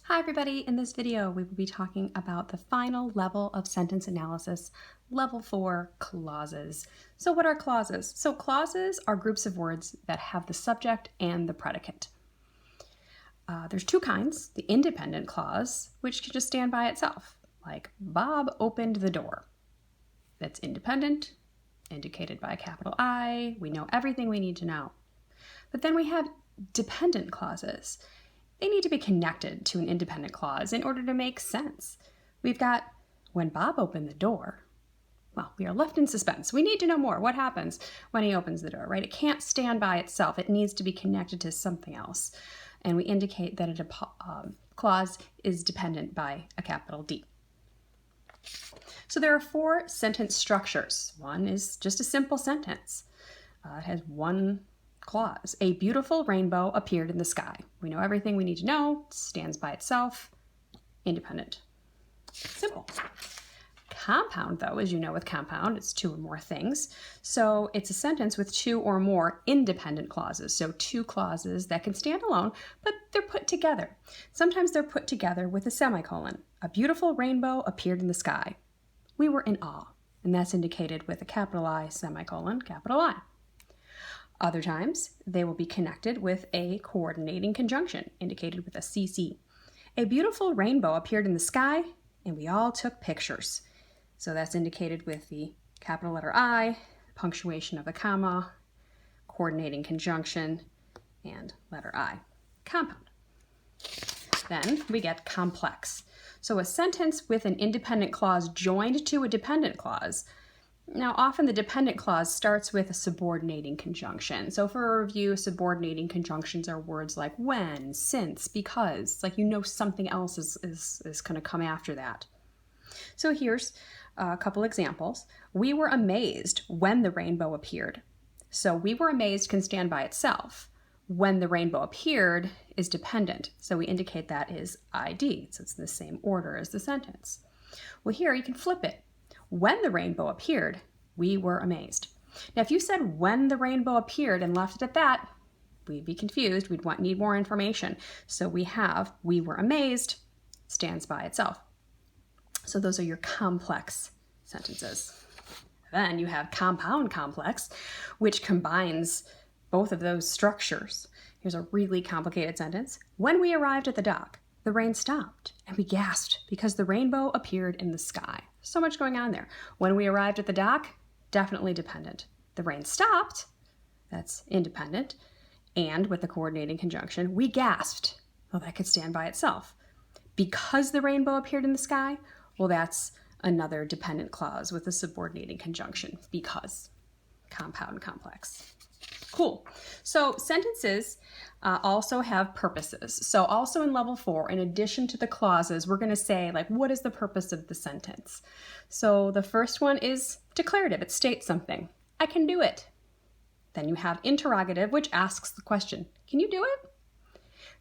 Hi everybody, in this video we will be talking about the final level of sentence analysis, level 4, clauses. So what are clauses? So clauses are groups of words that have the subject and the predicate. There's two kinds, the independent clause, which can just stand by itself, like Bob opened the door. That's independent, indicated by a capital I, we know everything we need to know. But then we have dependent clauses. They need to be connected to an independent clause in order to make sense. We've got, when Bob opened the door, well, we are left in suspense. We need to know more. What happens when he opens the door, right? It can't stand by itself. It needs to be connected to something else. And we indicate that a clause is dependent by a capital D. So there are four sentence structures. One is just a simple sentence. It has one clause. A beautiful rainbow appeared in the sky. We know everything we need to know. Stands by itself. Independent. Simple. Compound, though, as you know with compound, it's two or more things. So it's a sentence with two or more independent clauses. So two clauses that can stand alone, but they're put together. Sometimes they're put together with a semicolon. A beautiful rainbow appeared in the sky. We were in awe, and that's indicated with a capital I, semicolon, capital I. Other times, they will be connected with a coordinating conjunction, indicated with a CC. A beautiful rainbow appeared in the sky, and we all took pictures. So that's indicated with the capital letter I, punctuation of a comma, coordinating conjunction, and letter I. Compound. Then we get complex. So a sentence with an independent clause joined to a dependent clause. Now, often the dependent clause starts with a subordinating conjunction. So for a review, subordinating conjunctions are words like when, since, because. It's like you know something else is going to come after that. So here's a couple examples. We were amazed when the rainbow appeared. So we were amazed can stand by itself. When the rainbow appeared is dependent. So we indicate that is ID. So it's in the same order as the sentence. Well, here you can flip it. When the rainbow appeared, we were amazed. Now, if you said when the rainbow appeared and left it at that, we'd be confused. We'd need more information. So we have we were amazed stands by itself. So those are your complex sentences. Then you have compound complex, which combines both of those structures. Here's a really complicated sentence. When we arrived at the dock, the rain stopped and we gasped because the rainbow appeared in the sky. So much going on there. When we arrived at the dock, definitely dependent. The rain stopped, that's independent, and with the coordinating conjunction, we gasped. Well, that could stand by itself. Because the rainbow appeared in the sky, well, that's another dependent clause with a subordinating conjunction, because. Compound complex. Cool. So sentences also have purposes. So also in level 4, in addition to the clauses, we're going to say, like, what is the purpose of the sentence? So the first one is declarative. It states something. I can do it. Then you have interrogative, which asks the question, can you do it?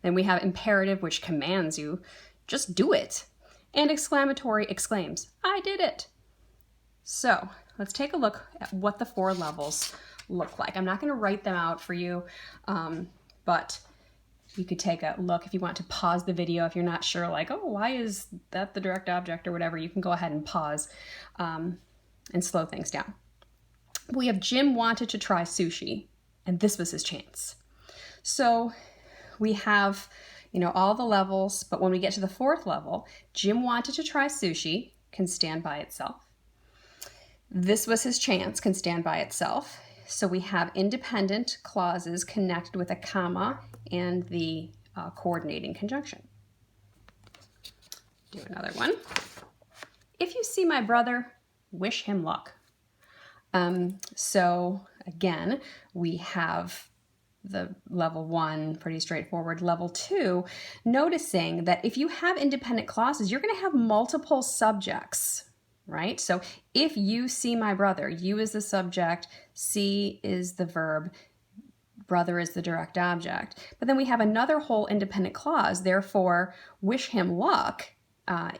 Then we have imperative, which commands you, just do it. And exclamatory exclaims, I did it. So let's take a look at what the 4 levels look like. I'm not going to write them out for you, but you could take a look if you want to pause the video. If you're not sure, like, oh, why is that the direct object or whatever, you can go ahead and pause and slow things down. We have Jim wanted to try sushi, and this was his chance. So we have, all the levels, but when we get to the 4th level, Jim wanted to try sushi can stand by itself. This was his chance can stand by itself. So we have independent clauses connected with a comma and the coordinating conjunction. Do another one. If you see my brother, wish him luck. So again, we have the level 1, pretty straightforward. Level 2, noticing that if you have independent clauses, you're going to have multiple subjects. Right? So if you see my brother, you is the subject, see is the verb, brother is the direct object. But then we have another whole independent clause. Therefore, wish him luck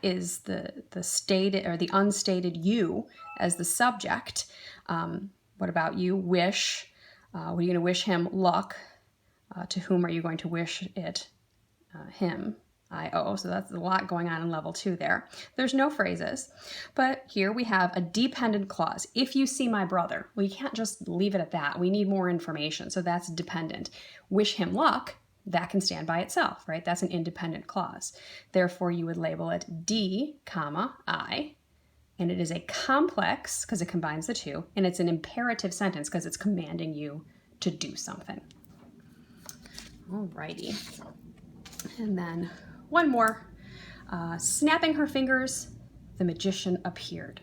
is the stated or the unstated you as the subject. What about you? Wish. What are you going to wish him luck? To whom are you going to wish it? Him. I-O, so that's a lot going on in level 2 there. There's no phrases, but here we have a dependent clause. If you see my brother, well, you can't just leave it at that. We need more information, so that's dependent. Wish him luck, that can stand by itself, right? That's an independent clause. Therefore, you would label it D, comma, I, and it is a complex because it combines the two, and it's an imperative sentence because it's commanding you to do something. Alrighty. And then one more. Snapping her fingers, the magician appeared.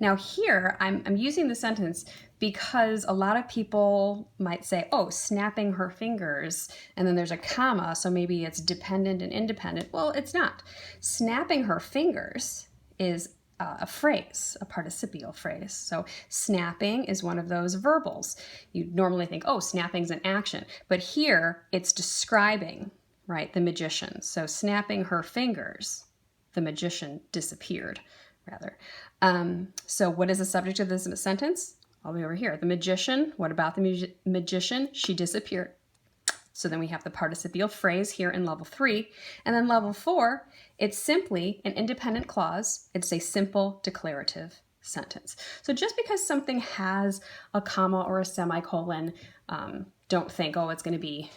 Now here, I'm using the sentence because a lot of people might say, oh, snapping her fingers, and then there's a comma, so maybe it's dependent and independent. Well, it's not. Snapping her fingers is a phrase, a participial phrase. So snapping is one of those verbals. You normally think, oh, snapping's an action, but here it's describing, right, the magician. So snapping her fingers, the magician disappeared, rather. So what is the subject of this sentence? I'll be over here. The magician, what about the magician? She disappeared. So then we have the participial phrase here in level 3. And then level 4, it's simply an independent clause. It's a simple declarative sentence. So just because something has a comma or a semicolon, don't think, oh, it's going to be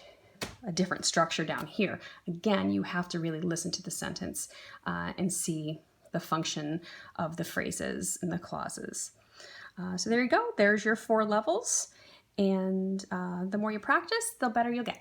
a different structure down here. Again, you have to really listen to the sentence and see the function of the phrases and the clauses. So there you go. There's your 4 levels. And the more you practice, the better you'll get.